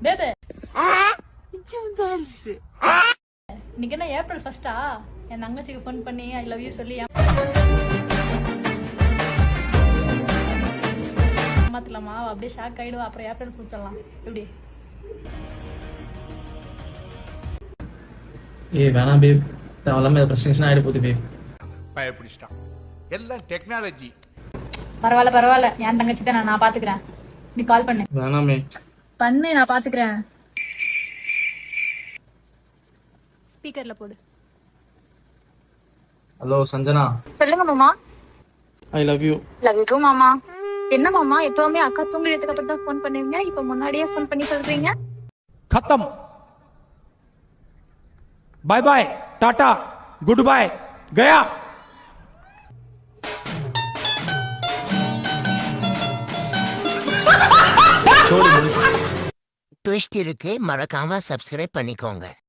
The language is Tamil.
பேபே இன்னைக்கு என்ன ஏப்ரல் 1 என் தங்கச்சிக்கு ஃபோன் பண்ணி ஐ லவ் யூ சொல்லி ஏமாத்தலாமா? அப்படியே ஷாக் ஆயிடுவா. அப்புறம் ஏப்ரல் ஃபுல் சொல்லலாம். எப்படி? வேணாம் பேப், தேவையில்லாம பிரச்சனை ஆயிட போகுது பேப். பயப்பிடிச்சிட்டான். எல்லாம் டெக்னாலஜி. பரவாயில்ல, என் தங்கச்சி தான், நான் பாத்துக்கிறேன். நீ கால் பண்ணு. வேணாமே. பண்ணு, நான் பாத்துக்கிறேன். ஸ்பீக்கர்ல போடு. ஹலோ சஞ்சனா. சொல்லுங்க மாமா. I love you. Love you too மாமா. என்ன மாமா எப்பவுமே அக்கா தூங்குறதுக்கு அப்புறம் தான் ஃபோன் பண்ணுவீங்க, இப்ப முன்னாடியே ஃபோன் பண்ணி சொல்றீங்க? खत्म, bye bye, tata, good bye, गया. ட்விஸ்ட் இருக்கு, மறக்காம சப்ஸ்கிரைப் பண்ணிக்கோங்க.